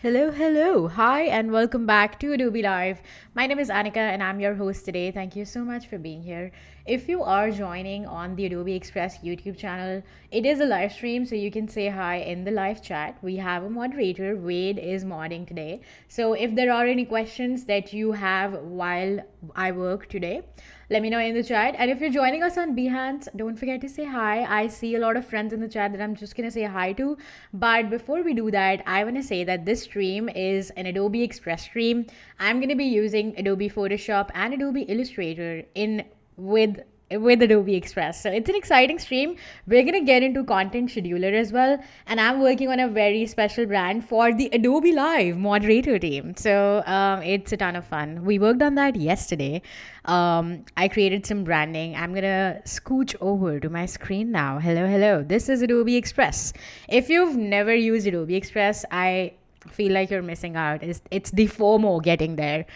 Hello. Hi, and welcome back to Adobe Live. My name is Annika, and I'm your host today. Thank you so much for being here. If you are joining on the Adobe Express YouTube channel, it is a live stream, so you can say hi in the live chat. We have a moderator. Wade is modding today. So if there are any questions that you have while I work today, let me know in the chat. And if you're joining us on Behance, don't forget to say hi. I see a lot of friends in the chat that I'm just going to say hi to. But before we do that, I want to say that this stream is an Adobe Express stream. I'm going to be using Adobe Photoshop and Adobe Illustrator in with Adobe Express. So it's an exciting stream. We're going to get into content scheduler as well. And I'm working on a very special brand for the Adobe Live moderator team. So it's a ton of fun. We worked on that yesterday. I created some branding. I'm going to scooch over to my screen now. Hello. This is Adobe Express. If you've never used Adobe Express, I feel like you're missing out. It's the FOMO getting there.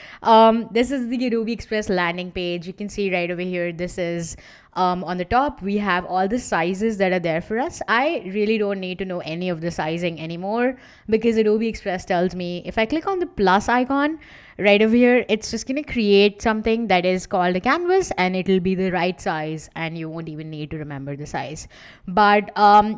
This is the Adobe Express landing page. You can see right over here. This is on the top. We have all the sizes that are there for us. I really don't need to know any of the sizing anymore because Adobe Express tells me if I click on the plus icon right over here, it's just going to create something that is called a canvas and it'll be the right size and you won't even need to remember the size. But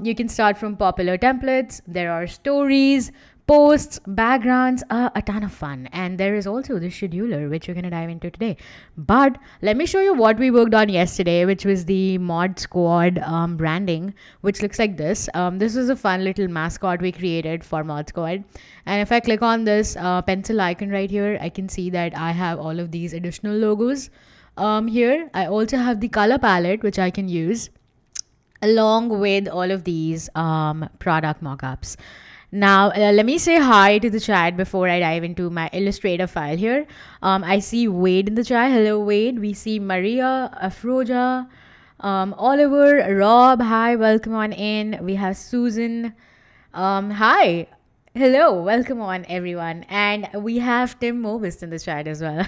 you can start from popular templates. There are stories, posts, backgrounds, a ton of fun. And there is also the scheduler, which we're going to dive into today. But let me show you what we worked on yesterday, which was the Mod Squad branding, which looks like this. This is a fun little mascot we created for Mod Squad. And if I click on this pencil icon right here, I can see that I have all of these additional logos here. I also have the color palette, which I can use along with all of these product mockups. Now, let me say hi to the chat before I dive into my Illustrator file here. I see Wade in the chat. Hello, Wade. We see Maria, Afroja, Oliver, Rob. Hi, welcome on in. We have Susan. Hi. Hello, welcome on everyone. And we have Tim Mobist in the chat as well.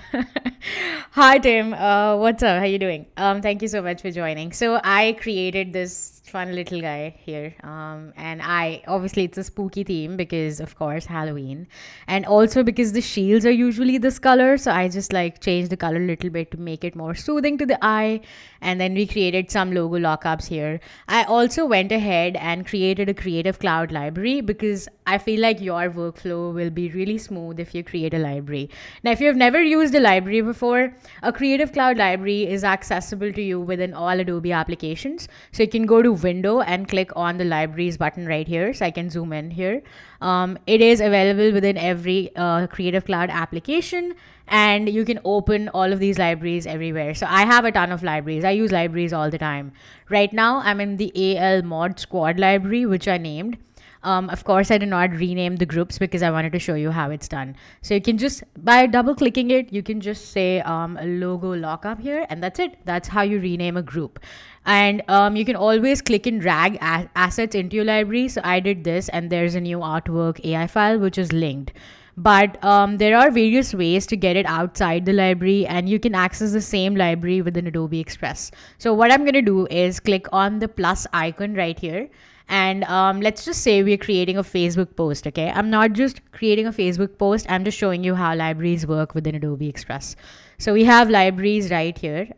Hi Tim, what's up? How you doing? Thank you so much for joining. So I created this fun little guy here. And I obviously it's a spooky theme because of course Halloween. And also because the shields are usually this color. So I just like changed the color a little bit to make it more soothing to the eye. And then we created some logo lockups here. I also went ahead and created a Creative Cloud library because I feel like your workflow will be really smooth if you create a library. Now, if you've never used a library before, a Creative Cloud library is accessible to you within all Adobe applications. So you can go to Window and click on the Libraries button right here. So I can zoom in here. It is available within every Creative Cloud application, and you can open all of these libraries everywhere. So I have a ton of libraries. I use libraries all the time. Right now, I'm in the AL Mod Squad library, which I named. Of course, I did not rename the groups because I wanted to show you how it's done. So you can just, by double clicking it, you can just say a logo lockup here, and that's it. That's how you rename a group. And you can always click and drag assets into your library. So I did this, and there's a new artwork AI file, which is linked. But there are various ways to get it outside the library, and you can access the same library within Adobe Express. So what I'm going to do is click on the plus icon right here. And let's just say we're creating a Facebook post, okay? I'm not just creating a Facebook post. I'm just showing you how libraries work within Adobe Express. So we have libraries right here.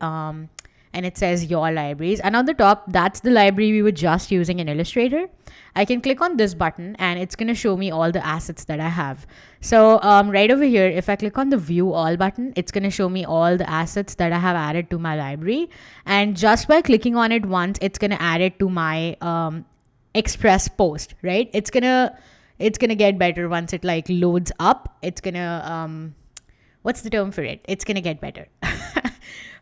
And it says your libraries. And on the top, that's the library we were just using in Illustrator. I can click on this button and it's going to show me all the assets that I have. So right over here, if I click on the view all button, it's going to show me all the assets that I have added to my library. And just by clicking on it once, it's going to add it to my Express post, right? It's gonna get better once it like loads up. It's gonna what's the term for it? It's gonna get better.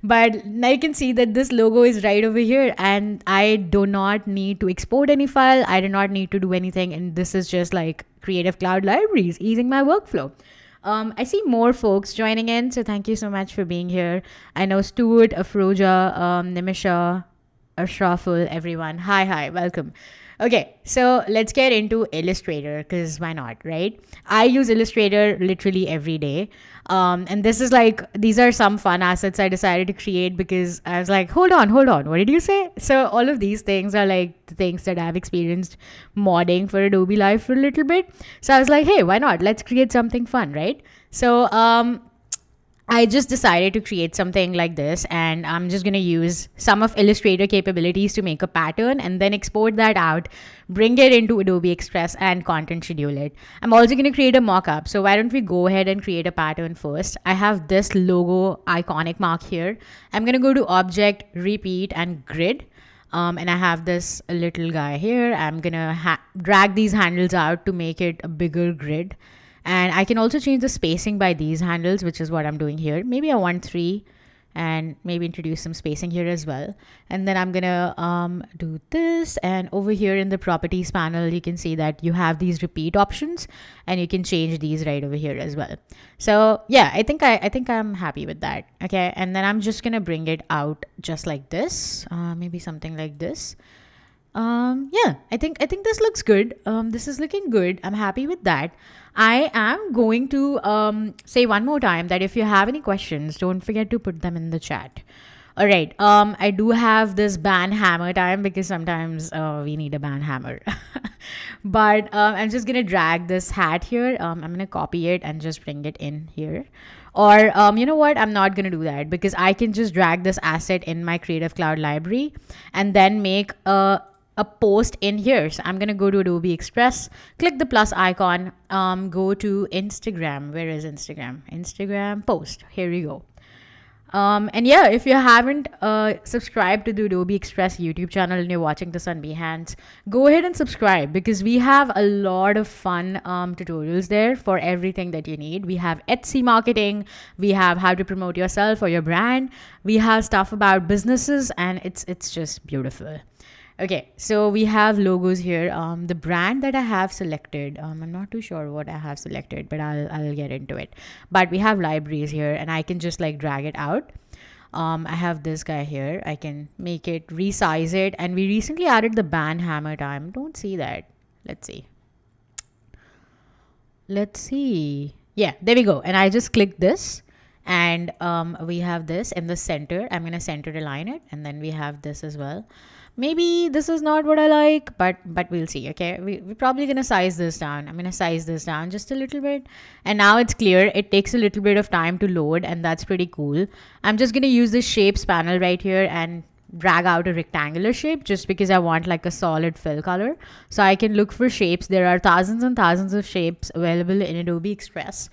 But now you can see that this logo is right over here, and I do not need to export any file. I do not need to do anything, and this is just like Creative Cloud libraries easing my workflow. I see more folks joining in, so thank you so much for being here. I know Stuart, Afroja, Nimisha, Ashraful, everyone. Hi, welcome. Okay, so let's get into Illustrator because why not, right? I use Illustrator literally every day. And this is like, these are some fun assets I decided to create because I was like, hold on, what did you say? So, all of these things are like the things that I've experienced modding for Adobe Live for a little bit. So, I was like, hey, why not? Let's create something fun, right? So, I just decided to create something like this, and I'm just going to use some of Illustrator capabilities to make a pattern and then export that out, bring it into Adobe Express and content schedule it. I'm also going to create a mock-up. So why don't we go ahead and create a pattern first? I have this logo iconic mark here. I'm going to go to object, repeat and grid. And I have this little guy here. I'm going to drag these handles out to make it a bigger grid. And I can also change the spacing by these handles, which is what I'm doing here. Maybe I want 3 and maybe introduce some spacing here as well. And then I'm gonna do this. And over here in the properties panel, you can see that you have these repeat options and you can change these right over here as well. So yeah, I think I'm happy with that. Okay. And then I'm just gonna bring it out just like this, maybe something like this. Yeah, I think this looks good. This is looking good. I'm happy with that. I am going to say one more time that if you have any questions, don't forget to put them in the chat. All right. I do have this ban hammer time because sometimes we need a ban hammer. But I'm just gonna drag this hat here. I'm gonna copy it and just bring it in here. Or you know what? I'm not gonna do that because I can just drag this asset in my Creative Cloud library and then make a post in here. So I'm going to go to Adobe Express, click the plus icon, go to Instagram. Where is Instagram? Instagram post. Here we go. And yeah, if you haven't subscribed to the Adobe Express YouTube channel and you're watching this on Behance, go ahead and subscribe because we have a lot of fun tutorials there for everything that you need. We have Etsy marketing, we have how to promote yourself or your brand, we have stuff about businesses, and it's just beautiful. Okay, so we have logos here. The brand that I have selected, I'm not too sure what I have selected, but I'll get into it. But we have libraries here, and I can just like drag it out. I have this guy here. I can make it, resize it, and we recently added the band hammer time. Don't see that. Let's see. Yeah, there we go. And I just click this. And we have this in the center. I'm going to center align it. And then we have this as well. Maybe this is not what I like, but we'll see. Okay, we're probably gonna size this down. I'm gonna size this down just a little bit, and now it's clear. It takes a little bit of time to load, and that's pretty cool. I'm just gonna use the shapes panel right here and drag out a rectangular shape just because I want like a solid fill color. So I can look for shapes. There are thousands and thousands of shapes available in Adobe Express.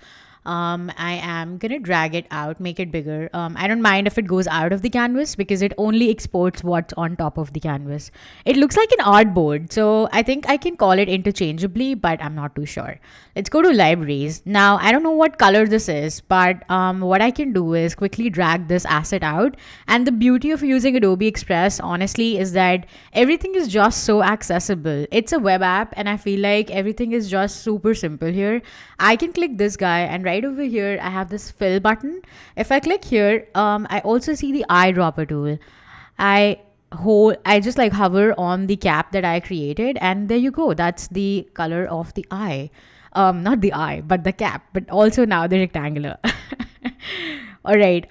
I am gonna drag it out, make it bigger. I don't mind if it goes out of the canvas because it only exports what's on top of the canvas. It looks like an artboard, so I think I can call it interchangeably, but I'm not too sure. Let's go to libraries. Now, I don't know what color this is, but what I can do is quickly drag this asset out. And the beauty of using Adobe Express, honestly, is that everything is just so accessible. It's a web app, and I feel like everything is just super simple here. I can click this guy, and right over here, I have this fill button. If I click here, I also see the eyedropper tool. I just like hover on the cap that I created, and there you go. That's the color of the eye. Not the eye, but the cap, but also now the rectangular. All right.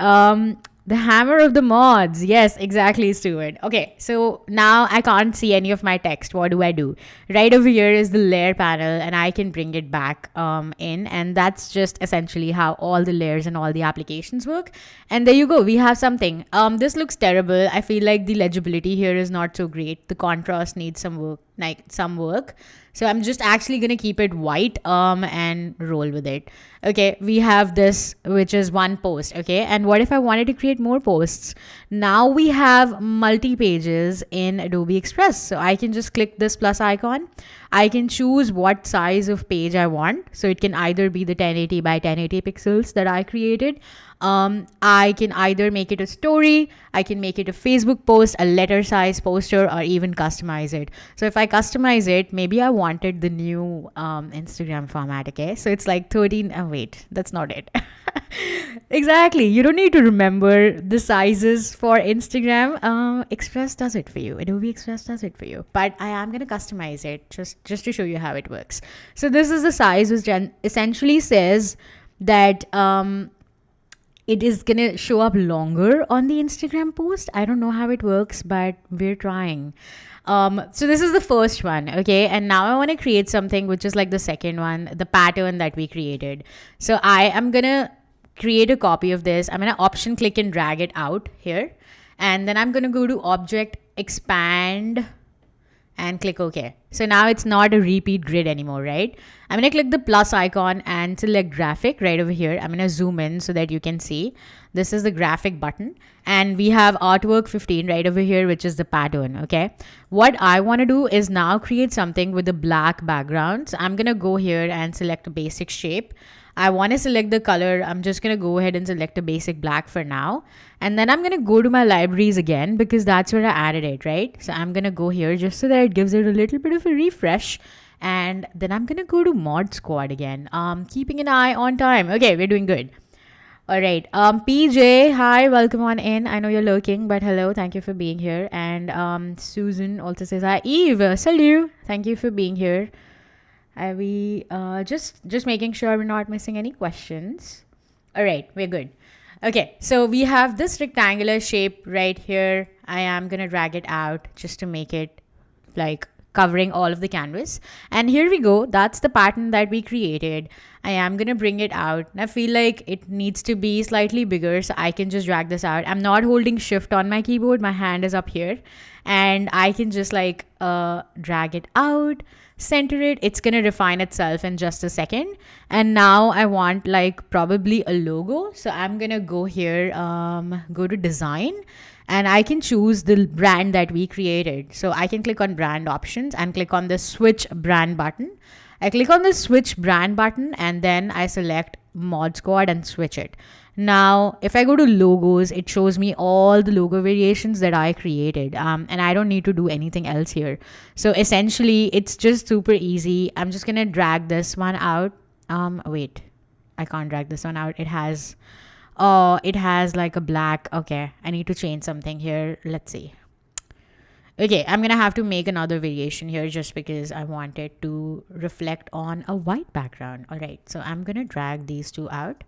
The hammer of the mods. Yes, exactly, Stuart. Okay, so now I can't see any of my text. What do I do? Right over here is the layer panel, and I can bring it back in. And that's just essentially how all the layers and all the applications work. And there you go. We have something. This looks terrible. I feel like the legibility here is not so great. The contrast needs some work. So I'm just actually going to keep it white and roll with it. Okay, we have this, which is one post. Okay, and what if I wanted to create more posts? Now we have multi-pages in Adobe Express. So I can just click this plus icon. I can choose what size of page I want. So it can either be the 1080 by 1080 pixels that I created. I can either make it a story, I can make it a Facebook post, a letter size poster, or even customize it. So if I customize it, maybe I wanted the new Instagram format, okay? So it's like 13, oh wait, that's not it. Exactly. You don't need to remember the sizes for Instagram. Express does it for you. Adobe Express does it for you. But I am going to customize it just to show you how it works. So this is the size, which essentially says that it is going to show up longer on the Instagram post. I don't know how it works, but we're trying. So this is the first one, okay? And now I want to create something which is like the second one, the pattern that we created. So I am going to create a copy of this. I'm going to option click and drag it out here. And then I'm going to go to object, expand, and click OK. So now it's not a repeat grid anymore, right? I'm going to click the plus icon and select graphic right over here. I'm going to zoom in so that you can see. This is the graphic button. And we have artwork 15 right over here, which is the pattern, okay? What I want to do is now create something with a black background. So I'm going to go here and select a basic shape. I want to select the color. I'm just going to go ahead and select a basic black for now. And then I'm going to go to my libraries again because that's where I added it, right? So I'm going to go here just so that it gives it a little bit of a refresh. And then I'm going to go to Mod Squad again. Keeping an eye on time. Okay, we're doing good. All right. PJ, hi, welcome on in. I know you're lurking, but hello. Thank you for being here. And Susan also says hi. Eve, salut. Thank you for being here. We just making sure we're not missing any questions. All right, we're good. Okay, so we have this rectangular shape right here. I am gonna drag it out just to make it like covering all of the canvas. And here we go. That's the pattern that we created. I am gonna bring it out. And I feel like it needs to be slightly bigger, so I can just drag this out. I'm not holding shift on my keyboard. My hand is up here. And I can just like drag it out, center it. It's gonna refine itself in just a second. And now I want like probably a logo. So I'm gonna go here, go to design, and I can choose the brand that we created. So I can click on brand options and click on the switch brand button. I click on the switch brand button and then I select Mod Squad and switch it. Now, if I go to logos, it shows me all the logo variations that I created. And I don't need to do anything else here. So essentially, it's just super easy. I'm just going to drag this one out. Wait, I can't drag this one out. It has like a black. Okay, I need to change something here. Let's see. Okay, I'm going to have to make another variation here just because I want it to reflect on a white background. All right, so I'm going to drag these two out.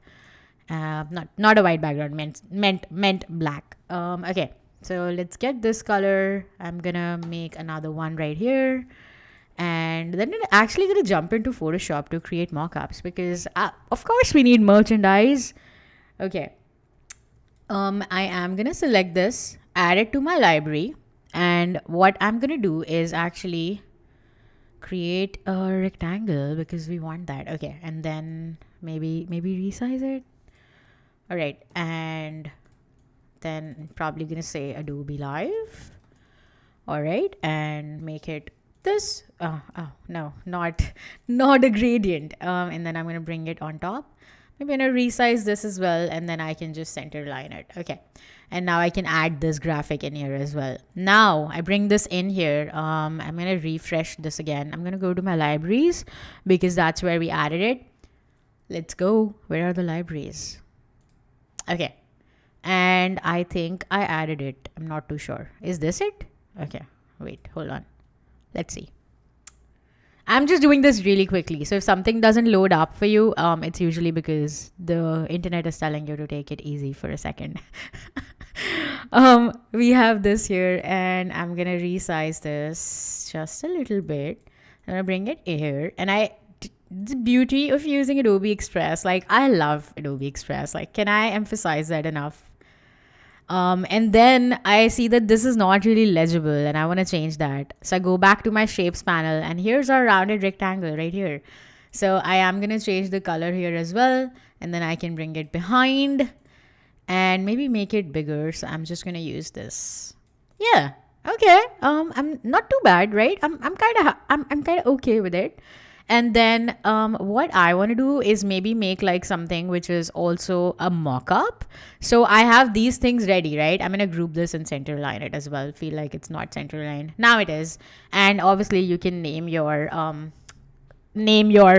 Not a white background, meant black. Okay, so let's get this color. I'm gonna make another one right here, and then I'm actually gonna jump into Photoshop to create mockups because of course we need merchandise. Okay, I am gonna select this, add it to my library, and what I'm gonna do is actually create a rectangle because we want that. Okay, and then maybe resize it. All right, and then probably gonna say Adobe Live. All right, and make it this. Oh no, not a gradient. And then I'm gonna bring it on top. Maybe I'm gonna resize this as well, and then I can just center line it. Okay, and now I can add this graphic in here as well. Now I bring this in here. I'm gonna refresh this again. I'm gonna go to my libraries because that's where we added it. Let's go. Where are the libraries? Okay, and I think I added it. I'm not too sure. Is this it? Okay, wait, hold on. Let's see. I'm just doing this really quickly. So if something doesn't load up for you, it's usually because the internet is telling you to take it easy for a second. We have this here, and I'm gonna resize this just a little bit. I'm gonna bring it here, and the beauty of using Adobe Express, like I love Adobe Express. Like, can I emphasize that enough? And then I see that this is not really legible and I want to change that. So I go back to my shapes panel and here's our rounded rectangle right here. So I am going to change the color here as well. And then I can bring it behind and maybe make it bigger. So I'm just going to use this. Yeah. Okay. I'm not too bad, right? I'm kind of okay with it. And then what I want to do is maybe make like something which is also a mock-up. So I have these things ready, right? I'm going to group this and center line it as well. Feel like it's not center line. Now it is. And obviously you can name your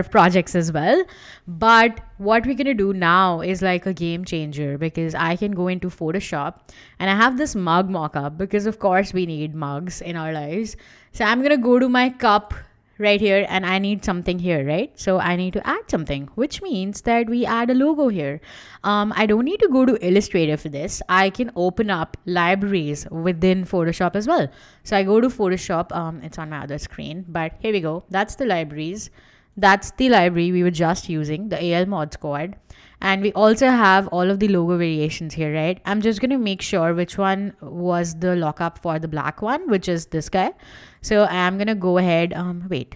projects as well. But what we're going to do now is like a game changer, because I can go into Photoshop and I have this mug mock-up, because of course we need mugs in our lives. So I'm going to go to my cup right here and I need something here, right? So I need to add something, which means that we add a logo here. I don't need to go to Illustrator for this. I can open up libraries within Photoshop as well. So I go to Photoshop. It's on my other screen, but here we go. That's the libraries. That's the library we were just using, the AL Mod Squad. And we also have all of the logo variations here, right? I'm just going to make sure which one was the lockup for the black one, which is this guy. So I'm going to go ahead. Wait,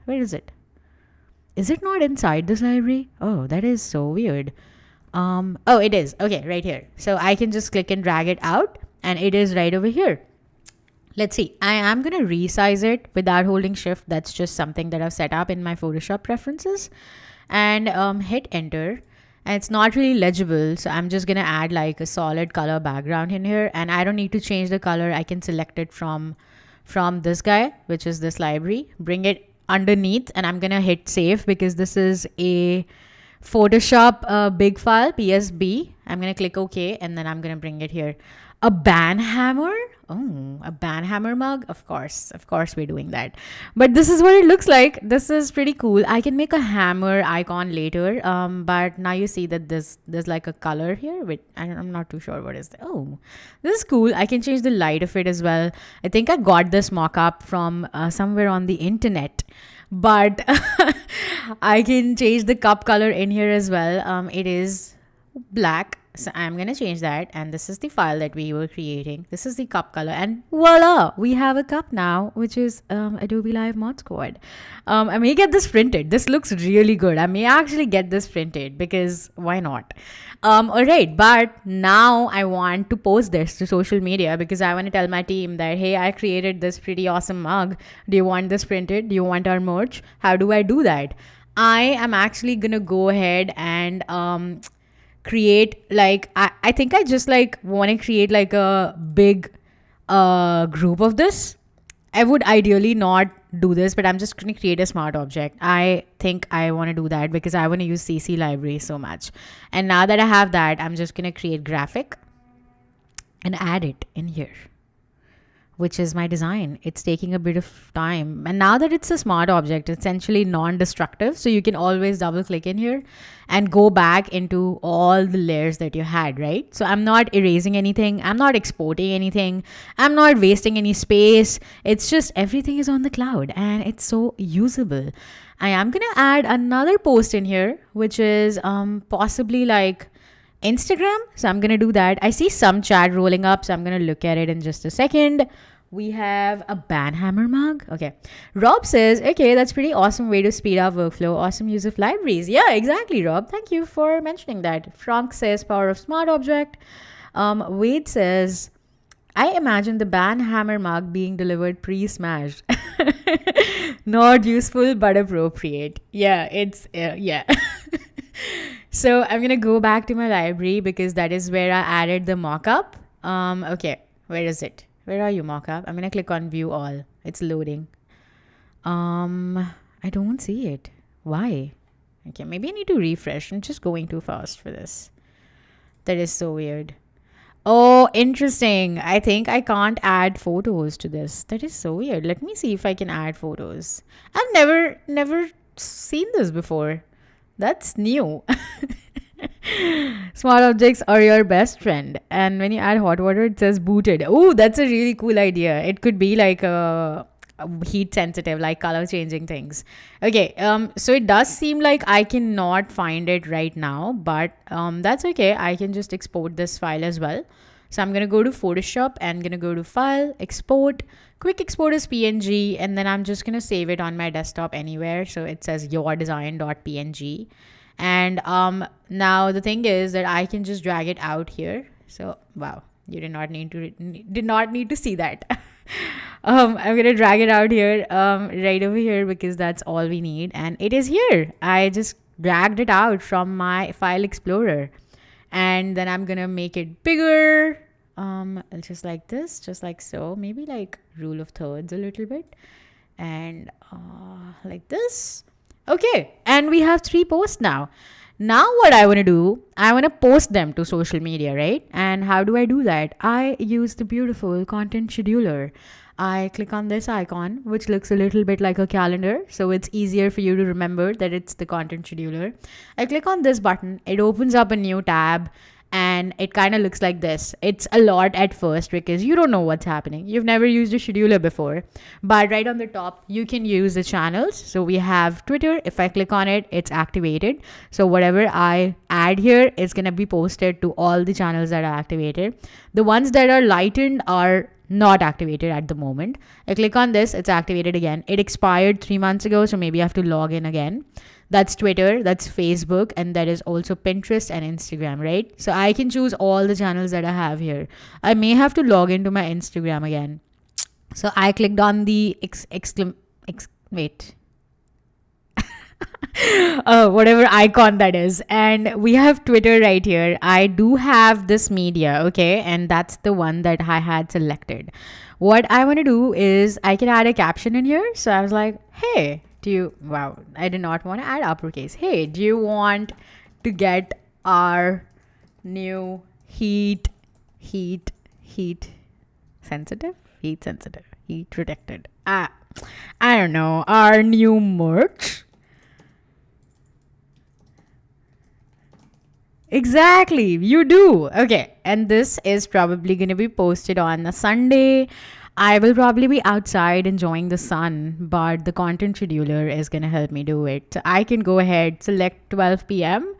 where is it? Is it not inside this library? Oh, that is so weird. Oh, it is. Okay, right here. So I can just click and drag it out and it is right over here. Let's see. I am going to resize it without holding shift. That's just something that I've set up in my Photoshop preferences. And hit enter. And it's not really legible. So I'm just going to add like a solid color background in here. And I don't need to change the color. I can select it from this guy, which is this library. Bring it underneath. And I'm going to hit save because this is a Photoshop big file, PSB. I'm going to click OK. And then I'm going to bring it here. A band hammer? Oh, a band hammer mug? Of course we're doing that. But this is what it looks like. This is pretty cool. I can make a hammer icon later. But now you see that there's like a color here. Wait, I'm not too sure what is that. Oh, this is cool. I can change the light of it as well. I think I got this mock-up from somewhere on the internet. But I can change the cup color in here as well. It is black. So I'm going to change that. And this is the file that we were creating. This is the cup color. And voila, we have a cup now, which is Adobe Live Mod Squad. I may get this printed. This looks really good. I may actually get this printed because why not? All right. But now I want to post this to social media because I want to tell my team that, hey, I created this pretty awesome mug. Do you want this printed? Do you want our merch? How do I do that? I am actually going to go ahead and create like I think I just like want to create like a big group of this. I would ideally not do this, but I'm just going to create a smart object. I think I want to do that because I want to use CC library so much. And now that I have that, I'm just going to create graphic and add it in here, which is my design. It's taking a bit of time. And now that it's a smart object, it's essentially non-destructive. So you can always double click in here and go back into all the layers that you had, right? So I'm not erasing anything. I'm not exporting anything. I'm not wasting any space. It's just everything is on the cloud and it's so usable. I am going to add another post in here, which is possibly like Instagram. So I'm going to do that. I see some chat rolling up, so I'm going to look at it in just a second. We have a band hammer mug. Okay. Rob says, okay, that's pretty awesome way to speed up workflow. Awesome use of libraries. Yeah, exactly, Rob. Thank you for mentioning that. Frank says power of smart object. Wade says, I imagine the band hammer mug being delivered pre-smashed. Not useful, but appropriate. Yeah, it's, yeah. So I'm going to go back to my library because that is where I added the mockup. Okay, where is it? Where are you, mockup? I'm going to click on view all. It's loading. I don't see it. Why? Okay, maybe I need to refresh. I'm just going too fast for this. That is so weird. Oh, interesting. I think I can't add photos to this. That is so weird. Let me see if I can add photos. I've never seen this before. That's new. Smart objects are your best friend. And when you add hot water, it says booted. Oh, that's a really cool idea. It could be like a heat sensitive, like color changing things. Okay. So it does seem like I cannot find it right now, but that's okay. I can just export this file as well. So I'm going to go to Photoshop and going to go to File, Export. Quick export is PNG, and then I'm just going to save it on my desktop anywhere. So it says yourdesign.png. And now the thing is that I can just drag it out here. So wow, you did not need to see that. I'm gonna drag it out here, right over here, because that's all we need, and it is here. I just dragged it out from my file explorer, and then I'm gonna make it bigger, just like this, just like so, maybe like rule of thirds a little bit, and like this. Okay, and we have 3 posts now. Now, what I want to do, I want to post them to social media, right? And how do I do that? I use the beautiful content scheduler. I click on this icon, which looks a little bit like a calendar, so it's easier for you to remember that it's the content scheduler. I click on this button, it opens up a new tab, and it kind of looks like this. It's a lot at first because you don't know what's happening. You've never used a scheduler before. But right on the top, you can use the channels. So we have Twitter. If I click on it, it's activated. So whatever I add here is going to be posted to all the channels that are activated. The ones that are lightened are not activated at the moment. I click on this, it's activated again. It expired 3 months ago, so maybe I have to log in again. That's Twitter, that's Facebook, and that is also Pinterest and Instagram, right? So I can choose all the channels that I have here. I may have to log into my Instagram again. So I clicked on the whatever icon that is, and we have Twitter right here. I do have this media, okay, and that's the one that I had selected. What I want to do is I can add a caption in here. So I was like, hey, wow, I did not want to add uppercase. Hey, do you want to get our new heat sensitive, heat protected, I don't know, our new merch? Exactly, you do. Okay, and this is probably going to be posted on a Sunday. I will probably be outside enjoying the sun, but the content scheduler is going to help me do it. So I can go ahead, select 12 p.m.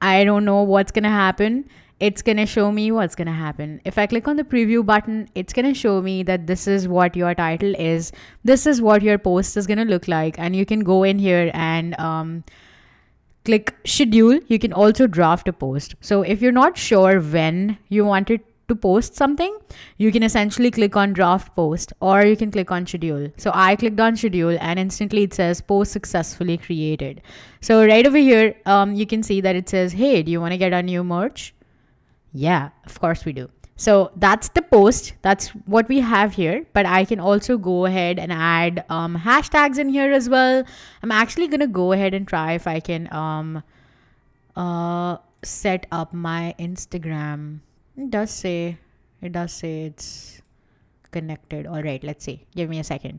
I don't know what's going to happen. It's going to show me what's going to happen. If I click on the preview button, it's going to show me that this is what your title is. This is what your post is going to look like. And you can go in here and click schedule. You can also draft a post. So if you're not sure when you want it to post something, you can essentially click on draft post, or you can click on schedule. So I clicked on schedule and instantly it says post successfully created. So right over here, you can see that it says, hey, do you want to get our new merch? Yeah, of course we do. So that's the post. That's what we have here. But I can also go ahead and add hashtags in here as well. I'm actually going to go ahead and try if I can set up my Instagram. It does say it's connected. All right, let's see. Give me a second.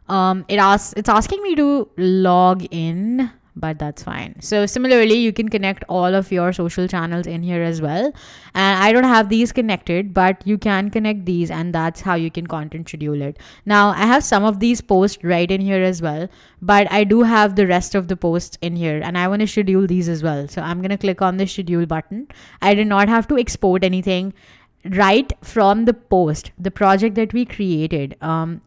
It's asking me to log in, but that's fine. So similarly, you can connect all of your social channels in here as well. And I don't have these connected, but you can connect these, and that's how you can content schedule it. Now, I have some of these posts right in here as well, but I do have the rest of the posts in here, and I want to schedule these as well. So I'm going to click on the schedule button. I did not have to export anything. Right from the post, the project that we created,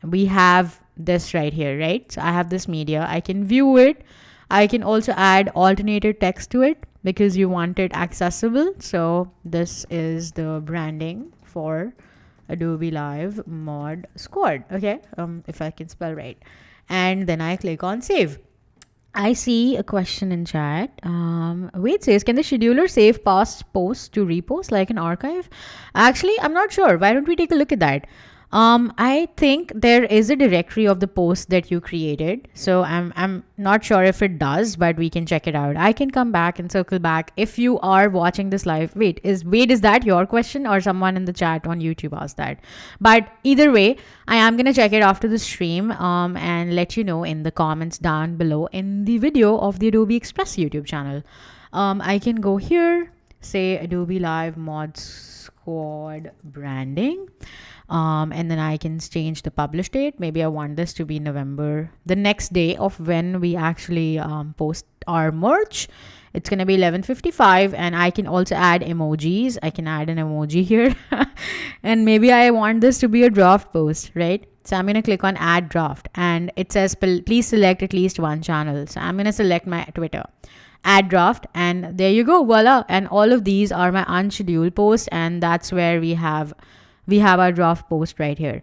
we have this right here, right? So I have this media. I can view it. I can also add alternated text to it because you want it accessible. So this is the branding for Adobe Live Mod Squad. Okay, if I can spell right. And then I click on save. I see a question in chat. Wait, says, can the scheduler save past posts to repost like an archive? Actually, I'm not sure. Why don't we take a look at that? I think there is a directory of the post that you created. So I'm not sure if it does, but we can check it out. I can come back and circle back if you are watching this live. Wait, is that your question, or someone in the chat on YouTube asked that? But either way, I am going to check it after the stream and let you know in the comments down below in the video of the Adobe Express YouTube channel. I can go here, say Adobe Live Mod Squad branding. And then I can change the publish date. Maybe I want this to be November, the next day of when we actually post our merch. It's going to be 11:55, and I can also add emojis. I can add an emoji here. And maybe I want this to be a draft post, right? So I'm going to click on add draft, and it says please select at least one channel. So I'm going to select my Twitter. Add draft, and there you go, voila. And all of these are my unscheduled posts, and that's where we have our draft post right here.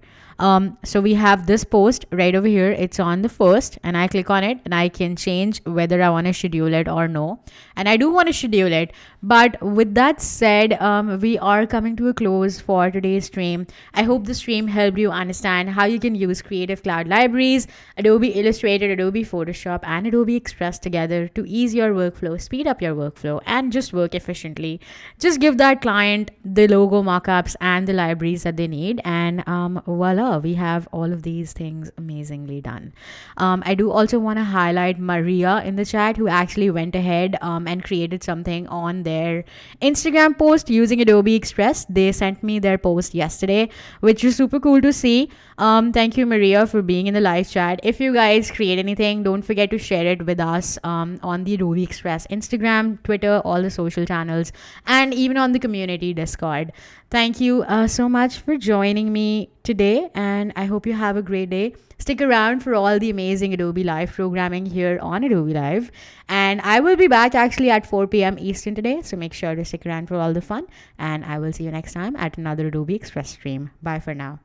So we have this post right over here. It's on the first, and I click on it, and I can change whether I want to schedule it or no. And I do want to schedule it. But with that said, we are coming to a close for today's stream. I hope the stream helped you understand how you can use Creative Cloud libraries, Adobe Illustrator, Adobe Photoshop, and Adobe Express together to ease your workflow, speed up your workflow, and just work efficiently. Just give that client the logo mockups and the libraries that they need, and voila, we have all of these things amazingly done. I do also want to highlight Maria in the chat, who actually went ahead and created something on their Instagram post using Adobe Express. They sent me their post yesterday, which is super cool to see. Thank you, Maria, for being in the live chat. If you guys create anything, don't forget to share it with us on the Adobe Express Instagram, Twitter, all the social channels, and even on the community Discord. Thank you so much for joining me today, and I hope you have a great day. Stick around for all the amazing Adobe Live programming here on Adobe Live. And I will be back actually at 4 p.m. Eastern today, so make sure to stick around for all the fun. And I will see you next time at another Adobe Express stream. Bye for now.